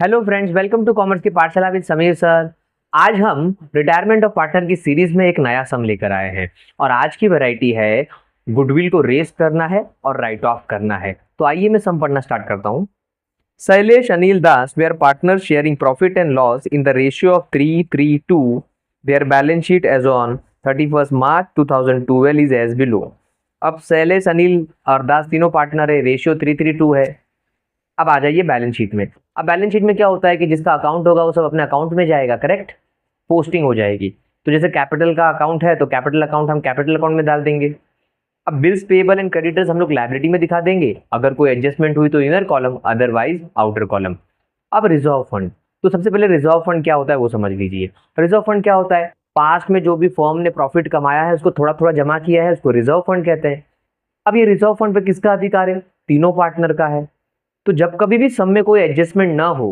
Hello friends, welcome to commerce की पाठशाला with Sameer sir. आज हम रिटायरमेंट ऑफ पार्टनर की सीरीज में एक नया सम लेकर आए हैं और आज की वैरायटी है गुडविल को रेस करना है और राइट ऑफ करना है। तो आइए मैं सम पढ़ना स्टार्ट करता हूँ। Shailesh Anil Das were partner sharing profit and loss in the ratio of 3:3:2। Their balance sheet as on 31 March 2012 is as below. अब शैलेश अनिल और दास तीनों पार्टनर है, रेशियो 3:3:2 है। अब आ जाइए बैलेंस शीट में। अब बैलेंस शीट में क्या होता है कि जिसका अकाउंट होगा वो सब अपने अकाउंट में जाएगा, करेक्ट, पोस्टिंग हो जाएगी। तो जैसे कैपिटल का अकाउंट है तो कैपिटल अकाउंट हम कैपिटल अकाउंट में डाल देंगे। अब बिल्स पेएबल एंड क्रेडिटर्स हम लोग लायबिलिटी में दिखा देंगे। अगर कोई एडजस्टमेंट हुई तो inner column, otherwise outer column. अब रिजर्व फंड, तो सबसे पहले रिजर्व फंड क्या होता है वो समझ लीजिए। रिजर्व फंड क्या होता है? पास्ट में जो भी फर्म ने प्रॉफिट कमाया है उसको थोड़ा थोड़ा जमा किया है, उसको रिजर्व फंड कहते हैं। अब ये रिजर्व फंड पे किसका अधिकार है? तीनों पार्टनर का है। तो जब कभी भी सम में कोई एडजस्टमेंट ना हो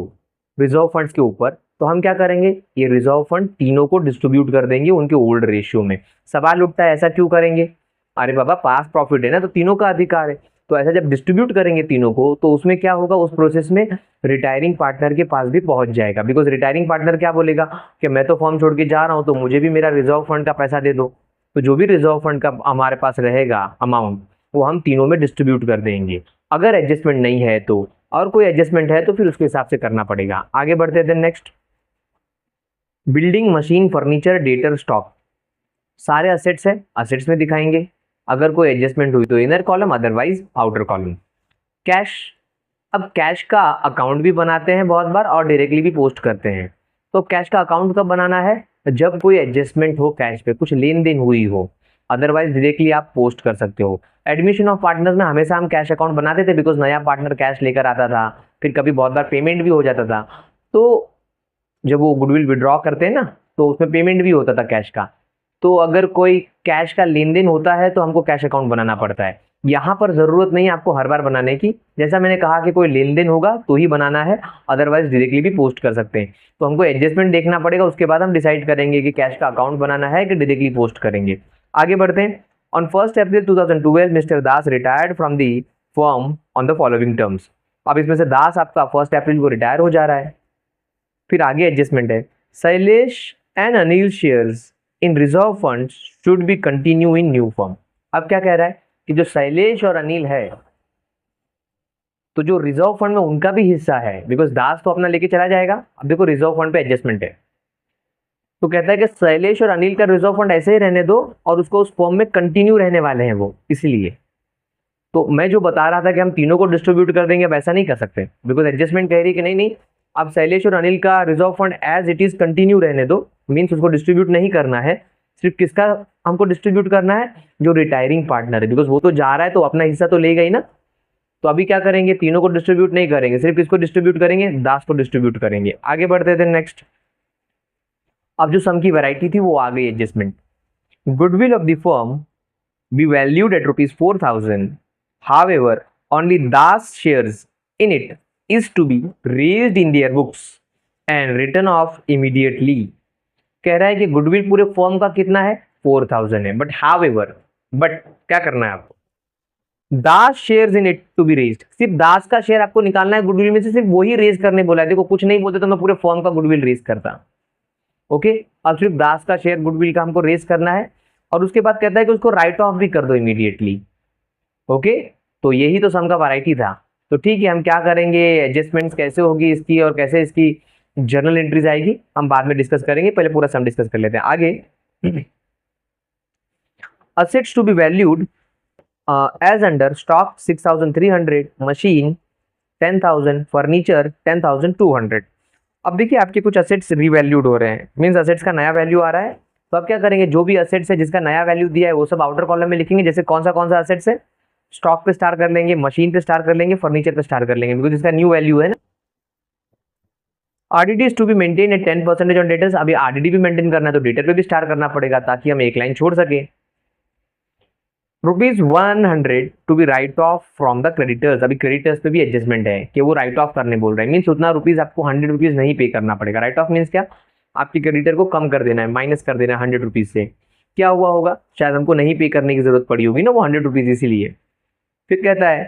रिजर्व फंड्स के ऊपर तो हम क्या करेंगे, ये रिजर्व फंड तीनों को डिस्ट्रीब्यूट कर देंगे उनके ओल्ड रेशियो में। सवाल उठता है ऐसा क्यों करेंगे? अरे बाबा, पास प्रॉफिट है ना, तो तीनों का अधिकार है। तो ऐसा जब डिस्ट्रीब्यूट करेंगे तीनों को तो उसमें क्या होगा, उस प्रोसेस में रिटायरिंग पार्टनर के पास भी पहुंच जाएगा। बिकॉज रिटायरिंग पार्टनर क्या बोलेगा कि मैं तो फॉर्म छोड़ के जा रहा हूं तो मुझे भी मेरा रिजर्व फंड का पैसा दे दो। तो जो भी रिजर्व फंड का हमारे पास रहेगा अमाउंट वो हम तीनों में डिस्ट्रीब्यूट कर देंगे। अगर एडजस्टमेंट नहीं है तो, और कोई एडजस्टमेंट है तो फिर उसके हिसाब से करना पड़ेगा। आगे बढ़ते थे next. Building, machine, furniture, debtor, stock, सारे असेट्स है, असेट्स में दिखाएंगे। अगर कोई एडजस्टमेंट हुई तो inner column, otherwise outer column. Cash, अब कैश का अकाउंट भी बनाते हैं बहुत बार और डायरेक्टली भी पोस्ट करते हैं। तो कैश का अकाउंट कब बनाना है? जब कोई एडजस्टमेंट हो, कैश पे कुछ लेन देन हुई हो, अदरवाइज डायरेक्टली आप पोस्ट कर सकते हो। एडमिशन ऑफ पार्टनर्स में हमेशा हम कैश अकाउंट बनाते थे बिकॉज नया पार्टनर कैश लेकर आता था, फिर कभी बहुत बार पेमेंट भी हो जाता था। तो जब वो गुडविल विड्रॉ करते हैं ना तो उसमें पेमेंट भी होता था कैश का। तो अगर कोई कैश का लेन देन होता है तो हमको कैश अकाउंट बनाना पड़ता है। यहाँ पर जरूरत नहीं है आपको हर बार बनाने की, जैसा मैंने कहा कि कोई लेन देन होगा तो ही बनाना है, अदरवाइज डायरेक्टली भी पोस्ट कर सकते हैं। तो हमको एडजस्टमेंट देखना पड़ेगा, उसके बाद हम डिसाइड करेंगे कि कैश का अकाउंट बनाना है कि डायरेक्टली पोस्ट करेंगे। आगे बढ़ते हैं। On 1 April 2012 mister Das retired from the firm on the following terms. अब इसमें से दास आपका 1 अप्रैल को रिटायर हो जा रहा है। फिर आगे एडजस्टमेंट है, Shailesh and Anil shares in reserve fund should be continue in new firm. अब क्या कह रहा है कि जो शैलेश और अनिल है तो जो रिजर्व फंड में उनका भी हिस्सा है, बिकॉज दास तो अपना लेके चला जाएगा। अब देखो रिजर्व फंड पे एडजस्टमेंट है तो कहता है कि शैलेश और अनिल का रिजर्व फंड ऐसे ही रहने दो और उसको उस फॉर्म में कंटिन्यू रहने वाले हैं वो, इसलिए। तो मैं जो बता रहा था कि हम तीनों को डिस्ट्रीब्यूट कर देंगे, अब ऐसा नहीं कर सकते बिकॉज एडजस्टमेंट कह रही है कि नहीं नहीं, अब शैलेश और अनिल का reserve fund as it is continue रहने दो, मीन्स उसको डिस्ट्रीब्यूट नहीं करना है। सिर्फ किसका हमको डिस्ट्रीब्यूट करना है? जो रिटायरिंग पार्टनर है, बिकॉज वो तो जा रहा है तो अपना हिस्सा तो लेगा ही ना। तो अभी क्या करेंगे, तीनों को डिस्ट्रीब्यूट नहीं करेंगे, सिर्फ किसको डिस्ट्रीब्यूट करेंगे? दास को डिस्ट्रीब्यूट करेंगे। आगे बढ़ते थे नेक्स्ट। अब जो सम की वैरायटी थी वो आ गई adjustment. Goodwill of the firm B valued at ₹4,000, however only Das shares in it is to be raised in their books and written off immediately। कह रहा है कि गुडविल पूरे फर्म का कितना है? 4,000 है, बट हाउएवर, बट क्या करना है आपको? Das shares in it to be raised, सिर्फ दास का शेयर आपको निकालना है गुडविल में से, सिर्फ वही रेज करने बोला है। देखो कुछ नहीं बोलते तो मैं पूरे फर्म का गुडविल रेज करता। ओके, अब सिर्फ दास का शेयर गुडविल का हमको रेज करना है और उसके बाद कहता है कि उसको राइट ऑफ भी कर दो इमीडिएटली। ओके, तो यही तो सम का वैरायटी था। तो ठीक है, हम क्या करेंगे, एडजस्टमेंट्स कैसे होगी इसकी और कैसे इसकी जर्नल एंट्रीज आएगी हम बाद में डिस्कस करेंगे, पहले पूरा सम डिस्कस कर लेते हैं। आगे, assets to be valued as under stock 6,300, machine 10,000, furniture 10,200। अब देखिए आपके कुछ असेट्स रीवैल्यूड हो रहे हैं, मीन्स असेट्स का नया वैल्यू आ रहा है। तो अब क्या करेंगे, जो भी असेट्स है जिसका नया वैल्यू दिया है वो सब आउटर कॉलम में लिखेंगे। जैसे कौन सा असेट्स है, स्टॉक पे स्टार कर लेंगे, मशीन पे स्टार कर लेंगे, फर्नीचर पे स्टार कर लेंगे, बिकॉज इसका न्यू वैल्यू है ना। RDD is to be maintain at 10% on debtors. अभी आरडीडी भी मेंटेन करना है तो डेटर पे भी स्टार करना पड़ेगा ताकि हम एक लाइन छोड़ सके। ₹100 to be write off from the creditors. अभी क्रेडिटर्स पे भी एडजस्टमेंट है कि वो राइट ऑफ करने बोल रहे हैं, मीन्स उतना रुपीज आपको ₹100 नहीं पे करना पड़ेगा। राइट ऑफ मीन्स क्या, आपके क्रेडिटर को कम कर देना है, माइनस कर देना है ₹100 से। क्या हुआ होगा, शायद हमको नहीं पे करने की जरूरत पड़ी होगी ना वो ₹100, इसीलिए। फिर कहता है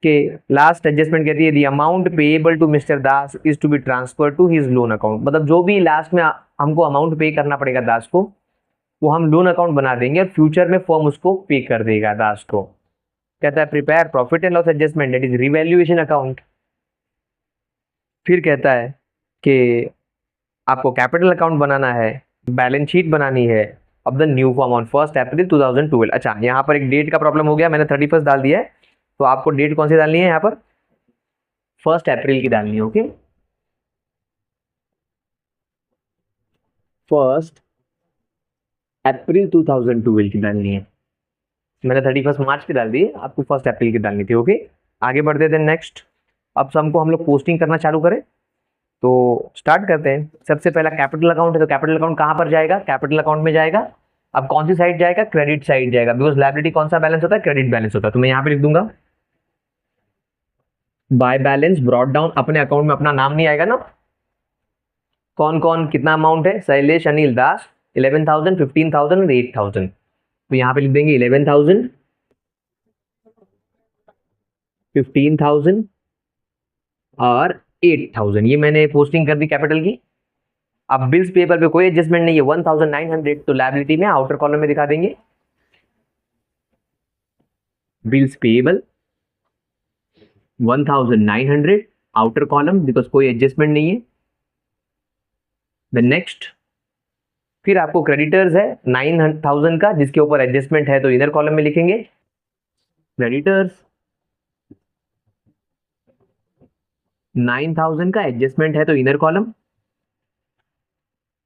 कि लास्ट एडजस्टमेंट कहती है the amount payable to mister Das is to be transfer to his loan account, मतलब जो भी लास्ट में हमको अमाउंट पे करना पड़ेगा दास को, वो हम लोन अकाउंट बना देंगे और फ्यूचर में फर्म उसको पे कर देगा दास को। कहता है prepare profit and loss adjustment, that is revaluation account. फिर कहता है कि आपको कैपिटल अकाउंट बनाना है, बैलेंस शीट बनानी है of the new form on 1 अप्रैल 2012। अच्छा, यहाँ पर एक डेट का प्रॉब्लम हो गया, मैंने 31 डाल दिया है, तो आपको डेट कौन सी डालनी है यहाँ पर? 1 अप्रैल की डालनी है। ओके, 1 अप्रैल 2012 की डालनी है। मैंने 31 मार्च की डाल दी है, आपको 1 अप्रैल की डालनी थी। ओके, आगे बढ़ते थे नेक्स्ट। अब हमको हम लोग पोस्टिंग करना चालू करें, तो स्टार्ट करते हैं। सबसे पहला कैपिटल अकाउंट है, तो कैपिटल अकाउंट कहाँ पर जाएगा? कैपिटल अकाउंट में जाएगा। अब कौन सी साइड जाएगा? क्रेडिट साइड जाएगा, बिकॉज लायबिलिटी कौन सा बैलेंस होता है? क्रेडिट बैलेंस होता है। तो मैं यहाँ पे लिख दूंगा बाय बैलेंस ब्रॉट डाउन। अपने अकाउंट में अपना नाम नहीं आएगा ना, कौन कौन कितना अमाउंट है? शैलेश अनिल दास 11,000, 15,000 और 8,000। तो यहाँ पे लिख देंगे 11,000, 15,000 और 8,000। ये मैंने पोस्टिंग कर दी कैपिटल की। अब बिल्स पेपर पे कोई एडजस्टमेंट नहीं है, 1,900, तो लायबिलिटी में आउटर कॉलम में दिखा देंगे bills payable 1,900 outer column, because कोई एडजस्टमेंट नहीं है। द नेक्स्ट, फिर आपको क्रेडिटर्स है 9,000 का, जिसके ऊपर एडजस्टमेंट है तो इनर कॉलम में लिखेंगे क्रेडिटर्स 9,000 का, एडजस्टमेंट है तो इनर कॉलम।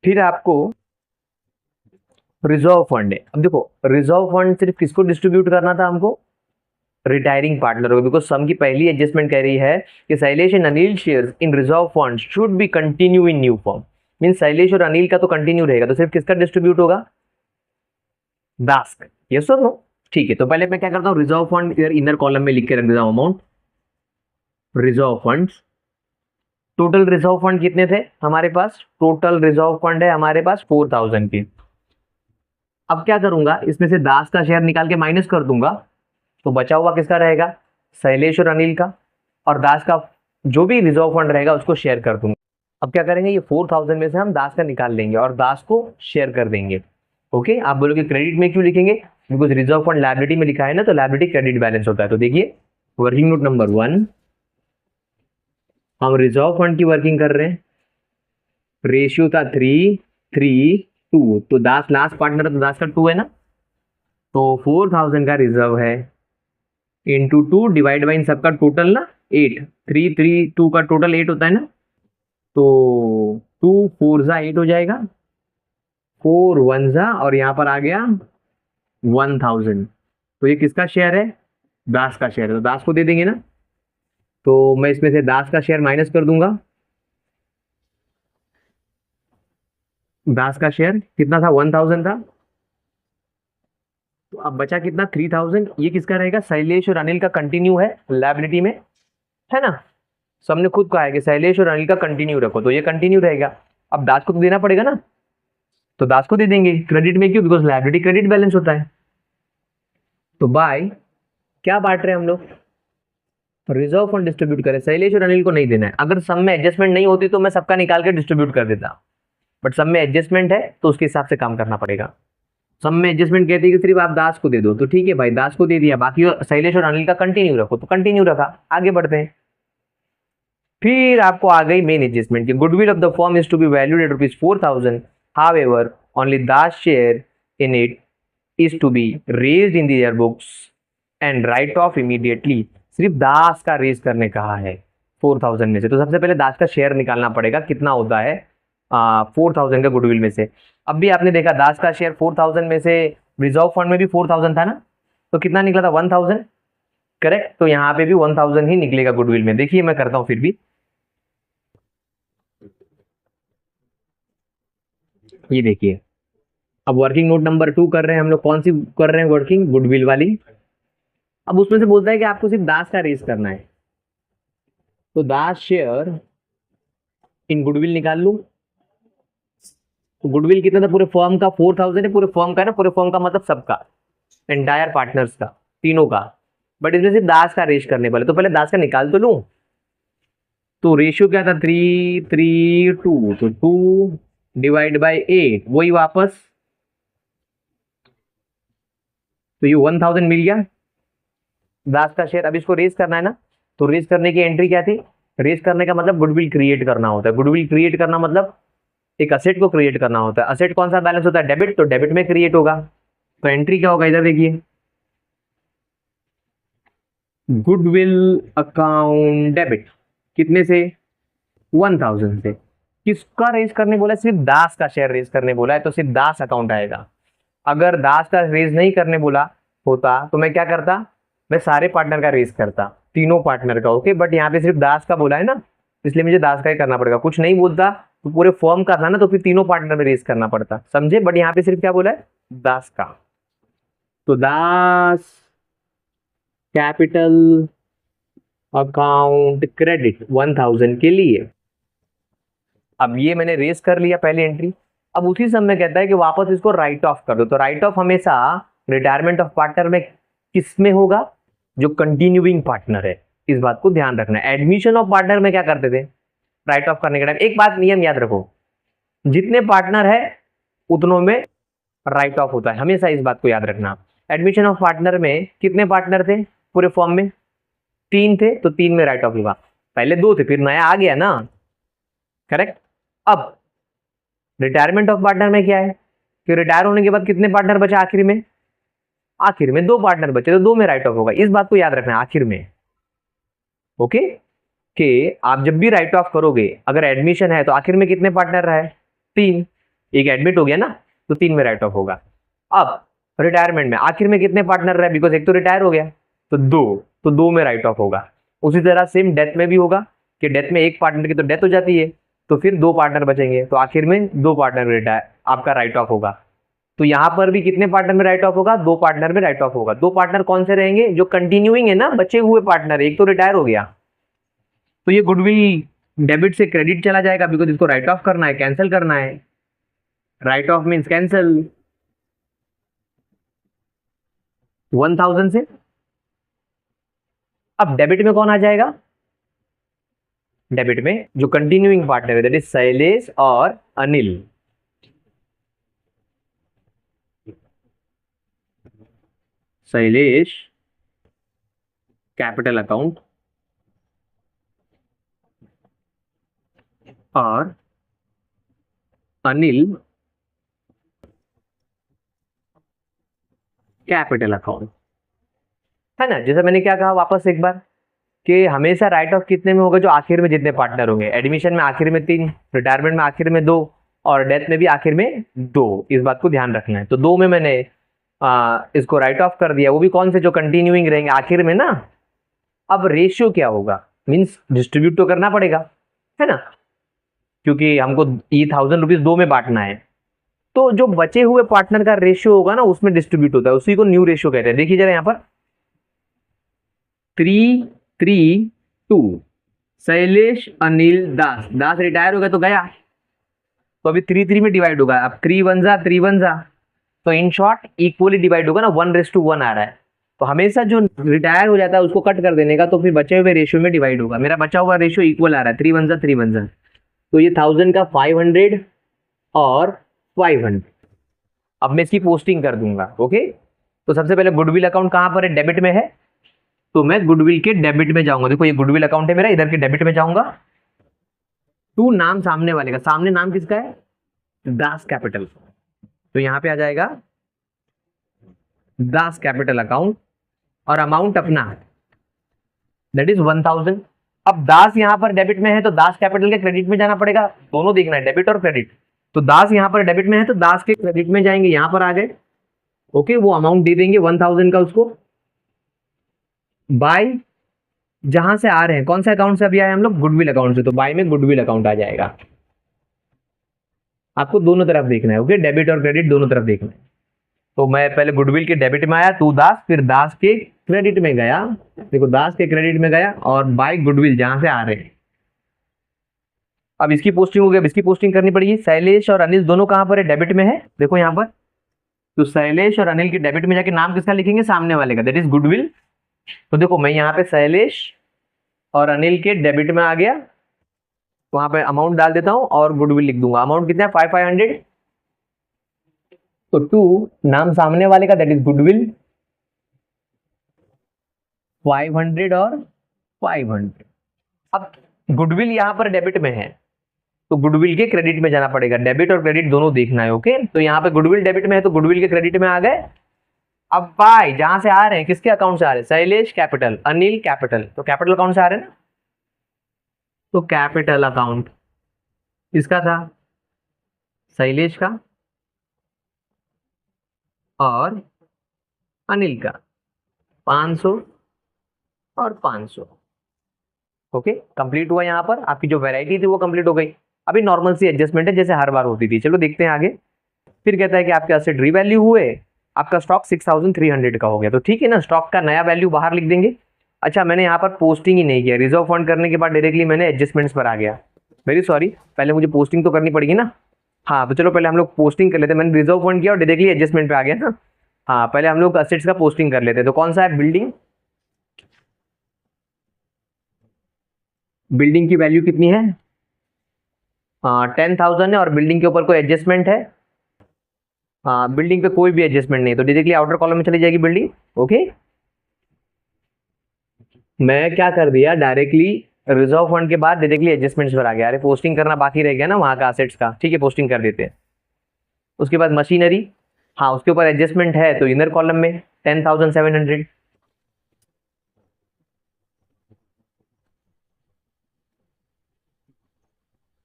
फिर आपको रिजर्व फंड है। अब देखो, रिजर्व फंड सिर्फ किसको डिस्ट्रीब्यूट करना था हमको? रिटायरिंग पार्टनर होगा, बिकॉज सम की पहली एडजस्टमेंट कह रही है कि Shailesh and Anil shares in reserve fund should be continue in new form. Mean Shailesh और अनिल का तो कंटिन्यू रहेगा, तो सिर्फ किसका डिस्ट्रीब्यूट होगा? दास का। यस और नो? ठीक है, तो पहले मैं क्या करता हूँ, रिजर्व फंड इधर इनर कॉलम में लिख के रख देता हूँ amount reserve funds. Total reserve fund कितने थे हमारे पास? टोटल रिजर्व फंड है हमारे पास 4,000 की। अब क्या करूंगा, इसमें से दास का शेयर निकाल के माइनस कर दूंगा, तो बचा हुआ किसका रहेगा? शैलेश और अनिल का। और दास का जो भी रिजर्व फंड रहेगा उसको शेयर कर दूंगा। अब क्या करेंगे, ये 4,000 में से हम दास का निकाल लेंगे और दास को शेयर कर देंगे। ओके, आप बोलोगे क्रेडिट में क्यों लिखेंगे? बिकॉज रिजर्व फंड लायबिलिटी में लिखा है ना, तो लायबिलिटी क्रेडिट बैलेंस होता है। तो देखिए वर्किंग नोट नंबर 1, हम रिजर्व फंड की वर्किंग कर रहे हैं। रेशियो था 3:3:2, तो दास लास्ट पार्टनर है तो दास का 2 है ना, तो 4,000 का रिजर्व है इंटू 2 डिवाइड बाई इन सबका टोटल ना 8, 3:3:2 का टोटल 8 होता है ना, तो 2 4 जा 8 हो जाएगा, 4 1 जा और यहाँ पर आ गया 1,000। तो ये किसका शेयर है? दास का शेयर है, तो दास को दे देंगे ना। तो मैं इसमें से दास का शेयर माइनस कर दूंगा। दास का शेयर कितना था? 1,000 था, तो अब बचा कितना? 3,000। ये किसका रहेगा? शैलेश और अनिल का कंटिन्यू है लायबिलिटी में, है ना। सो हमने खुद कहा है कि शैलेश और अनिल का कंटिन्यू रखो, तो ये कंटिन्यू रहेगा। अब दास को तो देना पड़ेगा ना, तो दास को दे देंगे। क्रेडिट में क्यों? बिकॉज लायबिलिटी क्रेडिट बैलेंस होता है। तो बाय क्या बांट रहे हैं हम लोग? रिजर्व फंड डिस्ट्रीब्यूट करें, शैलेश और अनिल को नहीं देना है। अगर सब में एडजस्टमेंट नहीं होती तो मैं सबका निकाल के डिस्ट्रीब्यूट कर देता, बट सब में एडजस्टमेंट है तो उसके हिसाब से काम करना पड़ेगा। सब में एडजस्टमेंट कहती है कि सिर्फ आप दास को दे दो, तो ठीक है भाई, दास को दे दिया, बाकी शैलेश और अनिल का कंटिन्यू रखो, तो कंटिन्यू रखा। आगे बढ़ते हैं। फिर आपको आ गई मेन एडजस्टमेंट की, goodwill of the firm is to be valued at ₹4,000, however only Das share in it is to be raised in the year books and write off immediately. सिर्फ दास का रेज करने कहा है 4,000 में से, तो सबसे पहले दास का शेयर निकालना पड़ेगा, कितना होता है 4,000 का गुडविल में से। अब भी आपने देखा दास का शेयर 4,000 में से, रिजर्व फंड में भी 4,000 था ना, तो कितना निकला था? 1,000, करेक्ट। तो यहाँ पे भी 1,000 ही निकलेगा गुडविल में। देखिए मैं करता हूँ फिर भी, ये देखिए, अब वर्किंग नोट नंबर 2 कर रहे हैं हम लोग। कौन सी कर रहे हैं वर्किंग? गुडविल वाली। अब उसमें से बोलता है कि आपको सिर्फ दास का रेज करना है, तो दास शेयर इन गुडविल निकाल लूं। तो गुडविल कितना था पूरे फर्म का? 4,000 है, पूरे फर्म का है ना, पूरे फर्म का मतलब सबका, एंटायर पार्टनर्स का, तीनों का। बट इसमें सिर्फ दास का रेश करने वाले, तो पहले दास का निकाल तो लूं। तो रेशियो क्या था, 3:3:2, तो 2/8 वही वापस, तो ये 1000 मिल गया दास का शेयर। अब इसको रेस करना है ना, तो रेस करने की एंट्री क्या थी, रेस करने का मतलब गुडविल क्रिएट करना होता है। गुडविल क्रिएट करना मतलब एक असेट को क्रिएट करना होता है। असेट कौन सा बैलेंस होता है, डेबिट, तो डेबिट में क्रिएट होगा। तो एंट्री क्या होगा, इधर देखिए, गुडविल अकाउंट डेबिट, कितने से, 1000 से। किसका रेज करने बोला है, सिर्फ दास का शेयर रेज करने बोला है, तो सिर्फ दास अकाउंट आएगा। अगर दास का रेज नहीं करने बोला होता तो मैं क्या करता, मैं सारे पार्टनर का रेज करता, तीनों पार्टनर का। ओके, बट यहाँ पे सिर्फ दास का बोला है ना, इसलिए मुझे दास का ही करना पड़ेगा। कुछ नहीं बोलता तो पूरे फॉर्म का था ना, तो फिर तीनों पार्टनर में रेज करना पड़ता, समझे। बट यहाँ पे सिर्फ क्या बोला है, दास का। तो दास कैपिटल अकाउंट क्रेडिट 1000 के लिए। अब ये मैंने रेस कर लिया पहली एंट्री। अब उसी समय कहता है कि वापस इसको राइट ऑफ कर दो। तो राइट ऑफ हमेशा रिटायरमेंट ऑफ पार्टनर में किस में होगा, जो कंटिन्यूइंग पार्टनर है, इस बात को ध्यान रखना है। एडमिशन ऑफ पार्टनर में क्या करते थे, राइट ऑफ करने के टाइम एक बात नियम याद रखो, जितने पार्टनर है उतनों में राइट ऑफ होता है, हमेशा इस बात को याद रखना। एडमिशन ऑफ पार्टनर में कितने पार्टनर थे पूरे फॉर्म में, 3 थे, तो 3 में राइट ऑफ होगा। पहले 2 थे, फिर नया आ गया ना, करेक्ट। अब रिटायरमेंट ऑफ पार्टनर में क्या है कि रिटायर होने के बाद कितने पार्टनर बचे आखिर में, आखिर में 2 पार्टनर बचे, तो 2 में राइट ऑफ होगा। इस बात को याद रखना है आखिर में। ओके, कि आप जब भी राइट ऑफ करोगे, अगर एडमिशन है तो आखिर में कितने पार्टनर रहे, 3, एक एडमिट हो गया ना, तो 3 में राइट ऑफ होगा। अब रिटायरमेंट में आखिर में कितने पार्टनर रहे, बिकॉज एक तो रिटायर हो गया, तो 2, तो 2 में राइट ऑफ होगा। उसी तरह सेम डेथ में भी होगा कि डेथ में एक पार्टनर की तो डेथ हो जाती है, तो फिर 2 पार्टनर बचेंगे, तो आखिर में 2 पार्टनर रिटायर आपका राइट ऑफ होगा। तो यहां पर भी कितने पार्टनर में राइट ऑफ होगा, 2 पार्टनर में राइट ऑफ होगा। 2 पार्टनर कौन से रहेंगे, जो कंटिन्यूइंग है ना, बचे हुए पार्टनर, एक तो रिटायर हो गया, तो ये गुडविल डेबिट से क्रेडिट चला जाएगा, बिकॉज इसको राइट ऑफ करना है, कैंसिल करना है। राइट ऑफ मीन्स कैंसिल 1000 से। अब डेबिट में कौन आ जाएगा, डेबिट में जो कंटिन्यूइंग पार्टनर है, दैट इज शैलेश और अनिल। शैलेश कैपिटल अकाउंट और अनिल कैपिटल अकाउंट, है ना। जैसा मैंने क्या कहा वापस एक बार, कि हमेशा राइट ऑफ कितने में होगा, जो आखिर में जितने पार्टनर होंगे। एडमिशन में आखिर में 3, रिटायरमेंट में आखिर में 2, और डेथ में भी आखिर में 2। इस बात को ध्यान रखना है। तो 2 में मैंने इसको राइट ऑफ कर दिया, वो भी कौन से, जो कंटिन्यूइंग रहेंगे आखिर में ना। अब रेशियो क्या होगा, मीन्स डिस्ट्रीब्यूट तो करना पड़ेगा, है ना, क्योंकि हमको ये 1000 रुपीज 2 में बांटना है। तो जो बचे हुए पार्टनर का रेशियो होगा ना, उसमें डिस्ट्रीब्यूट होता है, उसी को न्यू रेशियो कहते हैं। देखिए जरा यहाँ पर 3:3:2, शैलेश अनिल दास। दास रिटायर हो गया तो गया, तो अभी 3:3 में डिवाइड होगा। अब 3 1 3 1, तो इन शॉर्ट इक्वली डिवाइड होगा ना, 1:1 आ रहा है। तो हमेशा जो रिटायर हो जाता है उसको कट कर देने का, तो फिर बचे हुए रेशियो में डिवाइड होगा। मेरा बचा हुआ रेशियो इक्वल आ रहा है, 3 1 3 1, तो ये 1000 का 500 और 500। अब मैं इसकी पोस्टिंग कर दूंगा। ओके, तो सबसे पहले गुडविल अकाउंट कहां पर है, डेबिट में है, तो मैं गुडविल के डेबिट में जाऊंगा। देखो ये गुडविल अकाउंट है मेरा, इधर के डेबिट में जाऊंगा। टू नाम सामने वाले का, सामने नाम किसका है, दास कैपिटल, तो यहां पे आ जाएगा दास कैपिटल अकाउंट, और अमाउंट अपना दैट इज 1000। अब दास यहां पर डेबिट में है, तो दास कैपिटल के क्रेडिट में जाना पड़ेगा, दोनों देखना है, डेबिट और क्रेडिट। तो दास यहां पर डेबिट में है, तो दास के क्रेडिट में जाएंगे, यहां पर आ गए। ओके, वो अमाउंट दे देंगे 1000 का उसको, बाय जहां से आ रहे हैं, कौन से अकाउंट से अभी आए हम लोग, गुडविल अकाउंट से, तो बाय में गुडविल अकाउंट आ जाएगा। आपको दोनों तरफ देखना है। ओके, डेबिट और क्रेडिट दोनों तरफ देखना है। तो मैं पहले गुडविल के डेबिट में आया, टू दास, फिर दास के क्रेडिट में गया, देखो दास के क्रेडिट में गया, और बाय गुडविल जहां से आ रहे हैं। अब इसकी पोस्टिंग हो गई, अब इसकी पोस्टिंग करनी पड़ेगी। शैलेश और अनिल दोनों कहां पर है, डेबिट में है, देखो यहां पर। तो शैलेश और अनिल के डेबिट में जाके नाम किसका लिखेंगे, सामने वाले का, दैट इज गुडविल तो देखो मैं यहाँ पे शैलेश और अनिल के डेबिट में आ गया, वहां पे अमाउंट डाल देता हूँ और गुडविल लिख दूंगा। अमाउंट कितना है? 500। तो 2 नाम सामने वाले का, दैट इज गुडविल, 500 और 500। अब गुडविल यहाँ पर डेबिट में है तो गुडविल के क्रेडिट में जाना पड़ेगा। डेबिट और क्रेडिट दोनों देखना है। ओके, तो यहाँ पे गुडविल डेबिट में है तो गुडविल के क्रेडिट में आ गए। अब बाय जहां से आ रहे हैं, किसके अकाउंट से आ रहे हैं? शैलेश कैपिटल, अनिल कैपिटल, तो कैपिटल अकाउंट से आ रहे हैं ना। तो कैपिटल अकाउंट किसका था? शैलेश का और अनिल का, 500 और 500। ओके, कंप्लीट हुआ। यहाँ पर आपकी जो वैरायटी थी वो कंप्लीट हो गई। अभी नॉर्मल सी एडजस्टमेंट है जैसे हर बार होती थी। चलो देखते हैं आगे। फिर कहता है कि आपके एसेट रीवैल्यू हुए, आपका स्टॉक 6300 का हो गया। तो ठीक है ना, स्टॉक का नया वैल्यू बाहर लिख देंगे। अच्छा, मैंने यहाँ पर पोस्टिंग ही नहीं किया। रिजर्व फंड करने के बाद डायरेक्टली मैंने एडजस्टमेंट्स पर आ गया। वेरी सॉरी, पहले मुझे पोस्टिंग तो करनी पड़ेगी ना। हाँ, तो चलो पहले हम लोग पोस्टिंग कर लेते हैं। मैंने रिजर्व फंड किया और डायरेक्टली एडजस्टमेंट पे आ गया ना। हाँ, पहले हम लोग असेट्स का पोस्टिंग कर लेते हैं। तो कौन सा है? बिल्डिंग। बिल्डिंग की वैल्यू कितनी है? 10,000 है और बिल्डिंग के ऊपर कोई एडजस्टमेंट है? हाँ, बिल्डिंग पे कोई भी एडजस्टमेंट नहीं, तो डायरेक्टली आउटर कॉलम में चली जाएगी बिल्डिंग। ओके, मैं क्या कर दिया, डायरेक्टली रिजर्व फंड के बाद डायरेक्टली एडजस्टमेंट्स पर आ गया। अरे पोस्टिंग करना बाकी रह गया ना वहाँ का असेट्स का। ठीक है, पोस्टिंग कर देते हैं। उसके बाद मशीनरी, हाँ उसके ऊपर एडजस्टमेंट है तो इनर कॉलम में 10,700।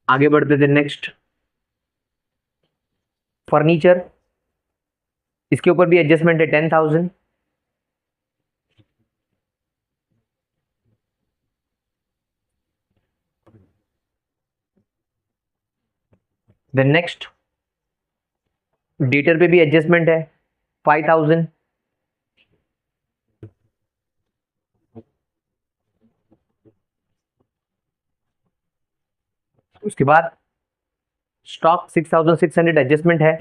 आगे बढ़ते थे नेक्स्ट, फर्नीचर, इसके ऊपर भी एडजस्टमेंट है 10,000। देन नेक्स्ट, डेटर पे भी एडजस्टमेंट है 5,000। उसके बाद स्टॉक 6,600 एडजस्टमेंट है।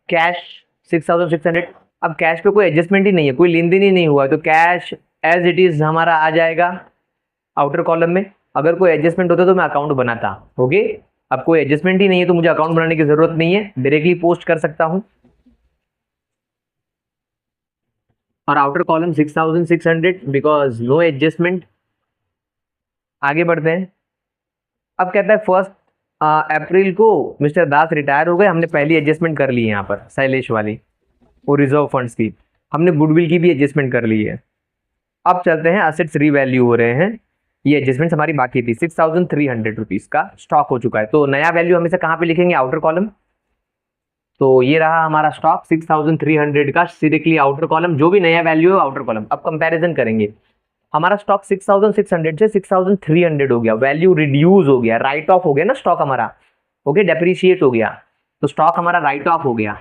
कैश 6,600। अब कैश पे कोई एडजस्टमेंट ही नहीं है, कोई लेन देन ही नहीं हुआ है, तो कैश एज इट इज हमारा आ जाएगा आउटर कॉलम में। अगर कोई एडजस्टमेंट होता तो मैं अकाउंट बनाता। ओके, अब कोई एडजस्टमेंट ही नहीं है तो मुझे अकाउंट बनाने की जरूरत नहीं है, डायरेक्टली पोस्ट कर सकता हूं। और outer column 6,600 because no adjustment. आगे बढ़ते हैं। अब कहता है 1 अप्रैल को मिस्टर दास रिटायर हो गए। हमने पहली एडजस्टमेंट कर ली है यहाँ पर शैलेश वाली, वो रिजर्व फंड्स की। हमने गुडविल की भी एडजस्टमेंट कर ली है। अब चलते हैं, असेट्स रीवैल्यू हो रहे हैं। ये एडजस्टमेंट हमारी बाकी थी। 6,300 रुपीज का स्टॉक हो चुका है, तो नया वैल्यू हमेशा कहाँ पे लिखेंगे? Outer column. तो ये रहा हमारा स्टॉक 6,300 का, डायरेक्टली आउटर कॉलम। जो भी नया वैल्यू है आउटर कॉलम। अब कंपैरिजन करेंगे। हमारा स्टॉक 6,600 से 6,300 हो गया, वैल्यू रिड्यूस हो गया, राइट ऑफ हो गया ना स्टॉक हमारा। ओके, डेप्रिशिएट हो गया, तो स्टॉक हमारा राइट ऑफ हो गया।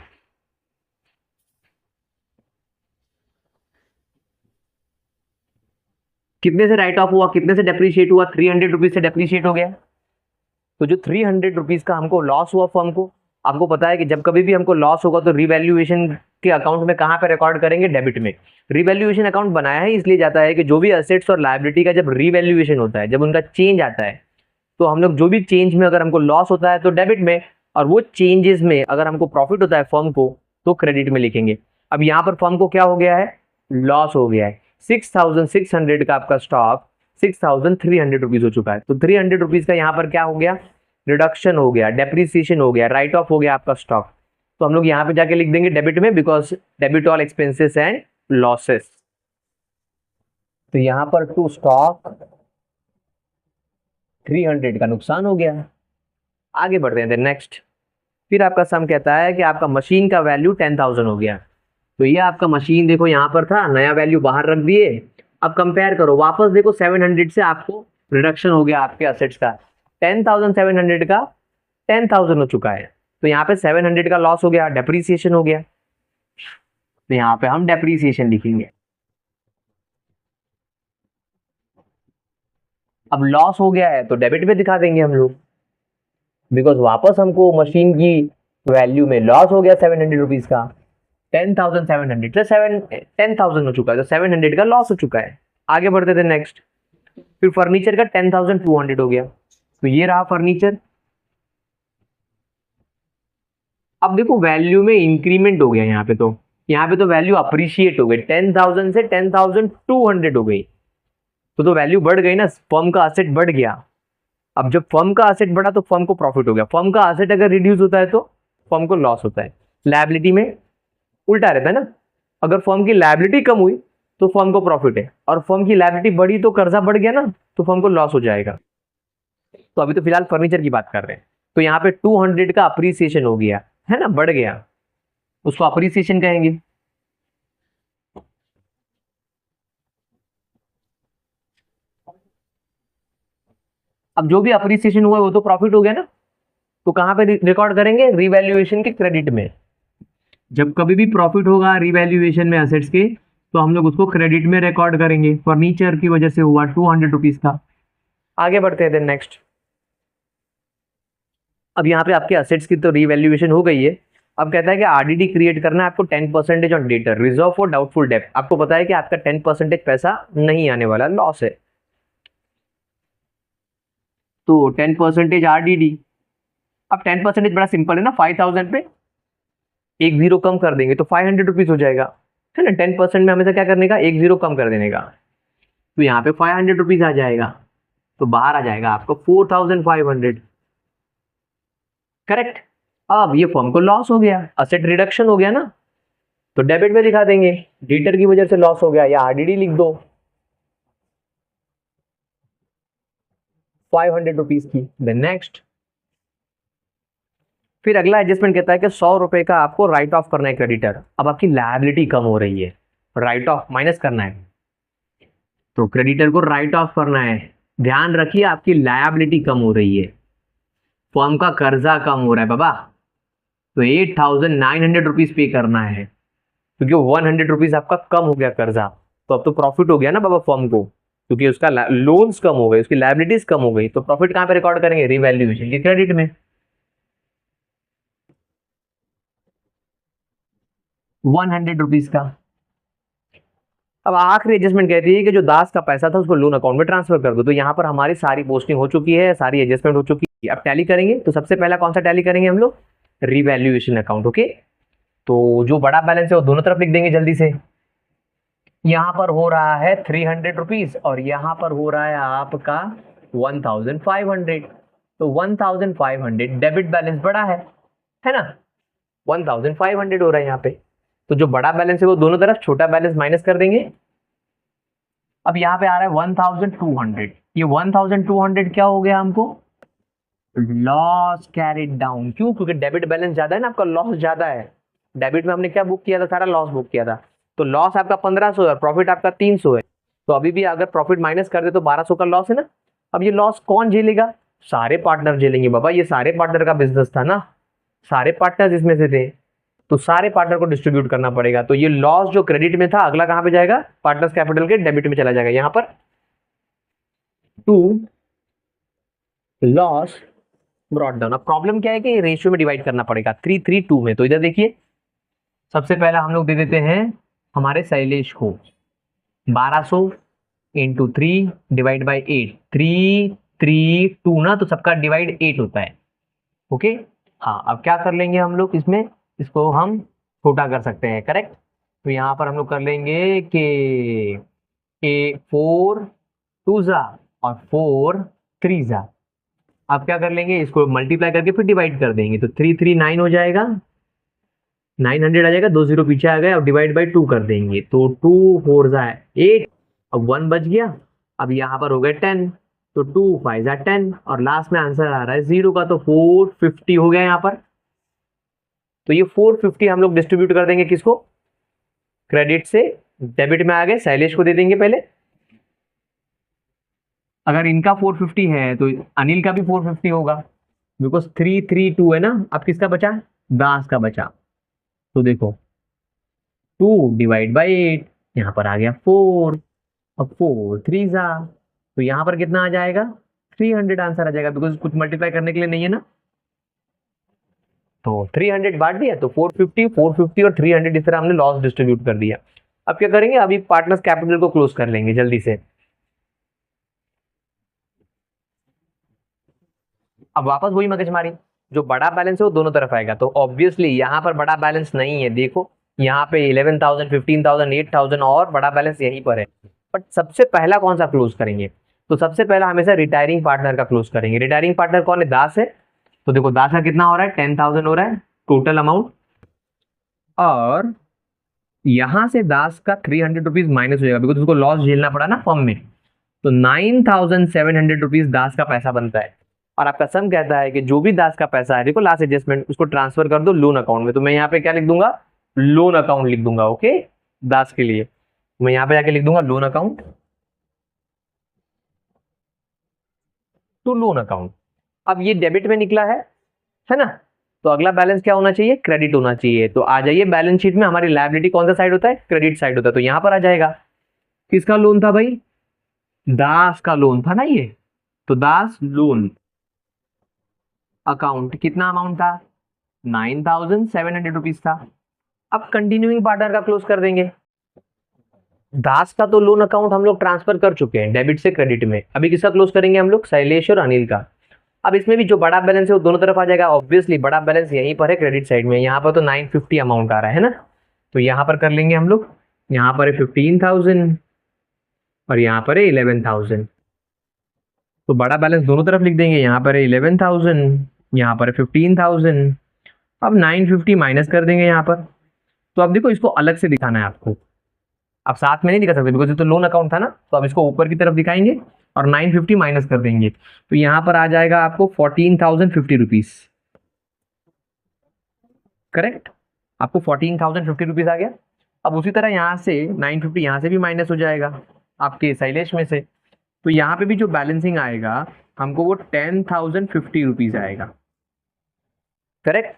कितने से राइट ऑफ हुआ, कितने से डेप्रिशिएट हुआ? 300 रुपीज से डेप्रिशिएट हो गया। तो जो 300 रुपीज का हमको लॉस हुआ फर्म को, आपको पता है कि जब कभी भी हमको लॉस होगा तो रिवैल्यूएशन के अकाउंट में कहाँ पे रिकॉर्ड करेंगे? डेबिट में। रिवैल्यूएशन अकाउंट बनाया है इसलिए जाता है कि जो भी असेट्स और लायबिलिटी का जब रिवैल्यूएशन होता है, जब उनका चेंज आता है, तो हम लोग जो भी चेंज में अगर हमको लॉस होता है तो डेबिट में, और वो चेंजेस में अगर हमको प्रॉफिट होता है फर्म को तो क्रेडिट में लिखेंगे। अब यहाँ पर फर्म को क्या हो गया है? लॉस हो गया है। 6,600 का आपका स्टॉक 6,300 रुपीज हो चुका है, तो 300 रुपीज का यहाँ पर क्या हो गया? रिडक्शन हो गया, डेप्रिसिएशन हो गया, राइट ऑफ हो गया आपका स्टॉक। तो हम लोग यहाँ पे जाके लिख देंगे डेबिट में, because debit all expenses and losses. तो यहाँ पर टू स्टॉक 300 का नुकसान हो गया। आगे बढ़ते हैं नेक्स्ट। फिर आपका सम कहता है कि आपका मशीन का वैल्यू 10,000 हो गया। तो ये आपका मशीन देखो यहाँ पर था, नया वैल्यू बाहर रख दिए। अब कंपेयर करो, वापस देखो 700 से आपको रिडक्शन हो गया आपके असेट्स का। 10,700 का 10,000 हो चुका है, तो यहाँ पे 700 का लॉस हो गया, डेप्रीसिएशन हो गया। तो यहाँ पे हम डेप्रीसिएशन लिखेंगे। अब लॉस हो गया है तो डेबिट में दिखा देंगे हम लोग। बिकॉज वापस हमको मशीन की वैल्यू में लॉस हो गया 700 रुपीज का। 10,700 से 10,000 हो चुका है, तो 700 का लॉस हो चुका है। आगे बढ़ते थे नेक्स्ट। फिर फर्नीचर का 10,200 हो गया, तो ये रहा फर्नीचर। अब देखो वैल्यू में इंक्रीमेंट हो गया यहाँ पे तो वैल्यू अप्रिशिएट हो गई, 10,000 से 10,200 हो गई, तो वैल्यू बढ़ गई ना, फर्म का असेट बढ़ गया। अब जब फर्म का असेट बढ़ा तो फर्म को प्रॉफिट हो गया। फर्म का असेट अगर रिड्यूस होता है तो फर्म को लॉस होता है। लायबिलिटी में उल्टा रहता है ना, अगर फर्म की लायबिलिटी कम हुई तो फर्म को प्रॉफिट है, और फर्म की लायबिलिटी बढ़ी तो कर्जा बढ़ गया ना, तो फर्म को लॉस हो जाएगा। तो अभी तो फिलहाल फर्नीचर की बात कर रहे हैं, तो यहाँ पे 200 का अप्रिसिएशन हो गया है ना, बढ़ गया, उसको अप्रिसिएशन कहेंगे। अब जो भी अप्रिसिएशन हुआ वो तो प्रॉफिट हो गया ना, तो कहां पे रिकॉर्ड करेंगे, रिवैल्यूएशन के क्रेडिट में। जब कभी भी प्रॉफिट होगा रिवैल्यूएशन में असेट्स के, तो हम लोग उसको क्रेडिट में रिकॉर्ड करेंगे। फर्नीचर की वजह से हुआ 200 रुपीज का। आगे बढ़ते हैं नेक्स्ट। अब यहाँ पे आपके असेट्स की तो रिवैल्यूएशन हो गई है। अब कहता है कि आरडीडी क्रिएट करना है आपको 10% on debtor, reserve for doubtful debt. आपको पता है कि आपका 10% पैसा नहीं आने वाला, लॉस है, तो 10% आरडीडी। अब 10% बड़ा सिंपल है ना, 5,000 पे एक जीरो कम कर देंगे तो 500 रुपीज हो जाएगा, है ना। 10% में हमेशा क्या करने का, एक जीरो कम कर देने का, तो यहाँ पे 500 रुपीज आ जाएगा, तो बाहर आ जाएगा आपको 4,500, करेक्ट। अब ये फर्म को लॉस हो गया, असेट रिडक्शन हो गया ना, तो डेबिट में दिखा देंगे, डेटर की वजह से लॉस हो गया, या आरडीडी लिख दो 500 रुपीज की। देन नेक्स्ट, फिर अगला एडजस्टमेंट कहता है कि 100 रुपए का आपको राइट ऑफ करना है क्रेडिटर। अब आपकी लायबिलिटी कम हो रही है, राइट ऑफ माइनस करना है, तो क्रेडिटर को राइट ऑफ करना है। ध्यान रखिए आपकी लायबिलिटी कम हो रही है, फर्म का कर्जा कम हो रहा है बाबा, तो 8,900 रुपीज पे करना है, क्योंकि 100 रुपीज आपका कम हो गया कर्जा, तो अब तो प्रॉफिट हो गया ना बाबा फर्म को, क्योंकि उसका लोन्स कम हो गए, उसकी लायबिलिटीज कम हो गई, तो प्रॉफिट कहां पे रिकॉर्ड करेंगे, रिवैल्यूएशन के क्रेडिट में, 100 रुपीज का। अब आखिरी एडजस्टमेंट कहती है कि जो दास का पैसा था उसको लोन अकाउंट में ट्रांसफर कर दो। तो यहाँ पर हमारी सारी पोस्टिंग हो चुकी है, सारी एडजस्टमेंट हो चुकी है। अब टैली करेंगे, तो सबसे पहला कौन सा टैली करेंगे हम लोग, रिवैल्यूएशन अकाउंट। ओके, तो जो बड़ा बैलेंस है वो दोनों तरफ लिख देंगे जल्दी से। यहाँ पर हो रहा है 300 रुपीज और यहाँ पर हो रहा है आपका 1,500, तो 1,500 डेबिट बैलेंस बड़ा है ना, 1,500 हो रहा है यहाँ पे। तो जो बड़ा बैलेंस है वो दोनों तरफ, छोटा बैलेंस माइनस कर देंगे। अब यहाँ पे आ रहा है 1,200, ये 1,200 क्या हो गया हमको, लॉस कैरिड डाउन। क्यों, क्योंकि डेबिट बैलेंस ज्यादा है ना, आपका लॉस ज्यादा है। डेबिट में हमने क्या बुक किया था, सारा लॉस बुक किया था, तो लॉस आपका 1,500 है, प्रॉफिट आपका 300 है, तो अभी भी अगर प्रॉफिट माइनस कर दे तो 1,200 का लॉस है ना। अब ये लॉस कौन झेलेगा, सारे पार्टनर झेलेंगे बाबा, ये सारे पार्टनर का बिजनेस था ना, सारे पार्टनर इसमें से थे, तो सारे पार्टनर को डिस्ट्रीब्यूट करना पड़ेगा। तो ये लॉस जो क्रेडिट में था, अगला कहां पे जाएगा, पार्टनर्स कैपिटल के डेबिट में चला जाएगा। यहां पर टू लॉस ब्रॉट डाउन। अब प्रॉब्लम क्या है कि रेशियो में डिवाइड करना पड़ेगा, 3:3:2 में। तो इधर देखिए, सबसे पहला हम लोग दे देते हैं हमारे शैलेश को 1,200 इंटू 3 डिवाइड बाई 8, 3:3:2 ना, तो सबका डिवाइड 8 होता है। ओके, हाँ, अब क्या कर लेंगे हम लोग इसमें, इसको हम छोटा कर सकते हैं, करेक्ट। तो यहाँ पर हम लोग कर लेंगे कि 4 2 जा और 4 3 जा। अब क्या कर लेंगे, इसको मल्टीप्लाई करके फिर डिवाइड कर देंगे, तो 339 हो जाएगा, 900 आ जाएगा, 2 जीरो पीछे आ गए, अब डिवाइड बाई 2 कर देंगे, तो 2 4 जा 8, अब 1 बच गया। अब यहाँ पर हो गए 10, तो 2 5 जा 10, और लास्ट में आंसर आ रहा है 0 का, तो 450 हो गया यहाँ पर। तो ये 450 हम लोग डिस्ट्रीब्यूट कर देंगे किसको, क्रेडिट से डेबिट में आ गए, शैलेश को दे देंगे पहले। अगर इनका 450 है तो अनिल का भी 450 होगा, बिकॉज 3:3:2 है ना। अब किसका बचा, दास का बचा, तो देखो 2 डिवाइड बाई 8, यहाँ पर आ गया 4, अब 4 3 जा, तो यहाँ पर कितना आ जाएगा, 300 आंसर आ जाएगा, बिकॉज कुछ मल्टीप्लाई करने के लिए नहीं है ना। तो 300 बांट दिया तो 450 450 और 300 इस तरह हमने लॉस डिस्ट्रीब्यूट कर दिया। अब क्या करेंगे, अभी पार्टनर्स कैपिटल को क्लोज कर लेंगे जल्दी से। अब वापस वही मगजमारी, जो बड़ा बैलेंस है वो दोनों तरफ आएगा, तो ऑब्वियसली यहाँ पर बड़ा बैलेंस नहीं है, देखो यहाँ पे 11,000 15,000 8,000 और बड़ा बैलेंस यहीं पर है। बट सबसे पहला कौन सा क्लोज करेंगे, तो सबसे पहला हमेशा रिटायरिंग पार्टनर का क्लोज करेंगे। रिटायरिंग पार्टनर कौन है, दास है। तो देखो दास का कितना हो रहा है, 10,000 हो रहा है टोटल अमाउंट, और यहां से दास का 300 रुपीज माइनस हो जाएगा बिकॉज उसको लॉस झेलना पड़ा ना फर्म में। तो 9,700 रुपीज दास का पैसा बनता है। और आपका सम कहता है कि जो भी दास का पैसा है, देखो लास्ट एडजस्टमेंट, उसको ट्रांसफर कर दो लोन अकाउंट में। तो मैं यहाँ पे क्या लिख दूंगा, लोन अकाउंट लिख दूंगा। ओके, दास के लिए मैं यहाँ पे जाके लिख दूंगा loan account to loan account. अब ये डेबिट में निकला है ना, तो अगला बैलेंस क्या होना चाहिए, क्रेडिट होना चाहिए। तो आ जाइए बैलेंस शीट में, हमारी लायबिलिटी कौन सा साइड होता है, क्रेडिट साइड होता है। तो यहां पर आ जाएगा, किसका लोन था भाई, दास का लोन था ना ये। तो दास लोन अकाउंट कितना अमाउंट था, 9,700 रुपीज था। अब कंटिन्यूइंग पार्टनर का क्लोज कर देंगे। दास का तो लोन अकाउंट हम लोग ट्रांसफर कर चुके हैं डेबिट से क्रेडिट में, अभी किसका क्लोज करेंगे हम लोग, शैलेश और अनिल का। अब इसमें भी जो बड़ा बैलेंस है वो दोनों तरफ आ जाएगा, ऑब्वियसली बड़ा बैलेंस यहीं पर है क्रेडिट साइड में, यहाँ पर तो 950 अमाउंट आ रहा है ना। तो यहाँ पर कर लेंगे हम लोग, यहाँ पर है 15,000 और यहाँ पर है 11,000। तो बड़ा बैलेंस दोनों तरफ लिख देंगे, यहाँ पर है 11,000, यहाँ पर है 15,000। अब 950 माइनस कर देंगे यहाँ पर। तो अब देखो इसको अलग से दिखाना है आपको, अब साथ में नहीं दिखा सकते बिकॉज ये तो लोन अकाउंट था ना। तो अब इसको ऊपर की तरफ दिखाएंगे और 950 माइनस कर देंगे। तो यहाँ पर आ जाएगा आपको 14,050 रुपीज, करेक्ट, आपको 14,050 रुपीज आ गया। अब उसी तरह यहाँ से 950 यहाँ से भी माइनस हो जाएगा आपके शैलेश में से। तो यहाँ पे भी जो बैलेंसिंग आएगा हमको वो 10,050 रुपीज आएगा, करेक्ट,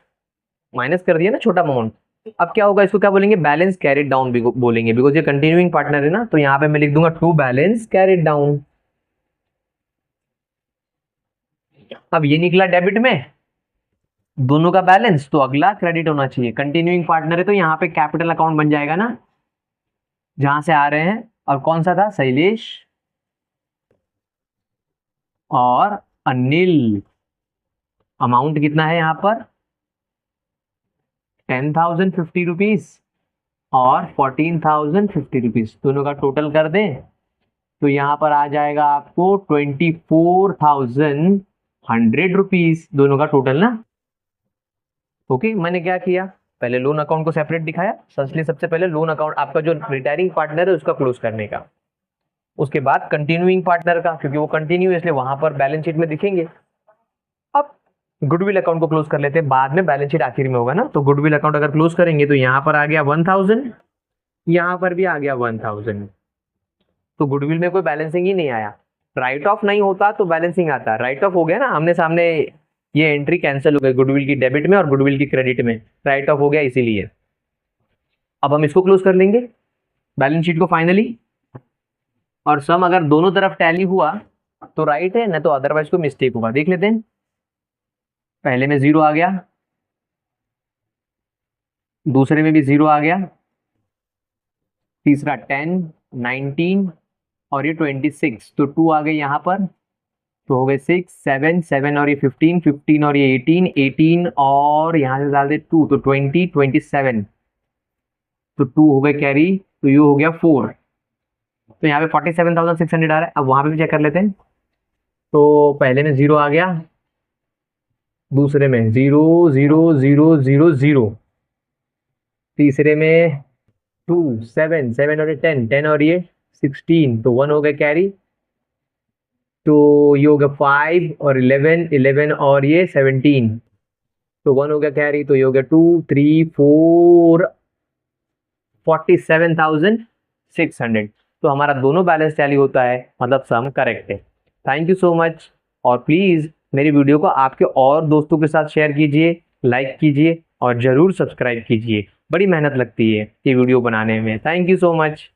माइनस कर दिया ना छोटा अमाउंट। अब क्या होगा, इसको क्या बोलेंगे, बैलेंस कैरिड डाउन भी बोलेंगे बिकॉज ये कंटिन्यूइंग पार्टनर है ना। तो यहाँ पे मैं लिख दूंगा टू बैलेंस कैरिड डाउन। अब ये निकला डेबिट में दोनों का बैलेंस, तो अगला क्रेडिट होना चाहिए, कंटिन्यूइंग पार्टनर है तो यहाँ पे कैपिटल अकाउंट बन जाएगा ना, जहां से आ रहे हैं। और कौन सा था, शैलेश और अनिल। अमाउंट कितना है यहाँ पर, 10,050 रुपीज और 14,050 रुपीज, दोनों का टोटल कर दें तो यहाँ पर आ जाएगा आपको 24,100 रुपीज, दोनों का टोटल ना। ओके, मैंने क्या किया, पहले लोन अकाउंट को सेपरेट दिखाया, इसलिए सबसे पहले लोन अकाउंट आपका जो रिटायरिंग पार्टनर है उसका क्लोज करने का, उसके बाद कंटिन्यूइंग पार्टनर का, क्योंकि वो कंटिन्यू इसलिए वहां पर बैलेंस शीट में दिखेंगे। अब गुडविल अकाउंट को क्लोज कर लेते हैं, बाद में बैलेंस शीट आखिर में होगा ना। तो गुडविल अकाउंट अगर क्लोज करेंगे तो यहाँ पर आ गया 1,000, यहाँ पर भी आ गया 1,000। तो गुडविल में कोई बैलेंसिंग ही नहीं आया। राइट ऑफ नहीं होता तो बैलेंसिंग आता, राइट ऑफ हो गया ना, आमने सामने ये एंट्री कैंसिल हो गई, गुडविल की डेबिट में और गुडविल की क्रेडिट में राइट ऑफ हो गया इसीलिए। अब हम इसको क्लोज कर लेंगे बैलेंस शीट को फाइनली, और सम अगर दोनों तरफ टैली हुआ तो राइट है, ना तो अदरवाइज कोई मिस्टेक होगा। देख लेते हैं, पहले में 0 आ गया, दूसरे में भी 0 आ गया, तीसरा 10 19 और ये 26, तो 2 आ गए यहाँ पर, तो हो गए 6 7 7 और ये 15 15 और ये 18 18 और यहाँ से डाल दे 2 तो 20 27, तो 2 हो गए कैरी, तो ये हो गया 4। तो यहाँ पे 47,600 आ रहा है। अब वहां पे भी चेक कर लेते हैं, तो पहले में 0 आ गया, दूसरे में 0 0 0 0 0, तीसरे में 2 7 7 और ये 10 10 और ये 16, तो 1 हो गए कैरी, तो ये हो गया 5 और 11 11 और ये 17, तो 1 हो गया कैरी, तो ये हो गया 2 3 4 47,600। तो हमारा दोनों बैलेंस टैली होता है, मतलब सम करेक्ट है। थैंक यू सो मच, और प्लीज़ मेरी वीडियो को आपके और दोस्तों के साथ शेयर कीजिए, लाइक कीजिए और ज़रूर सब्सक्राइब कीजिए। बड़ी मेहनत लगती है ये वीडियो बनाने में। Thank you so much.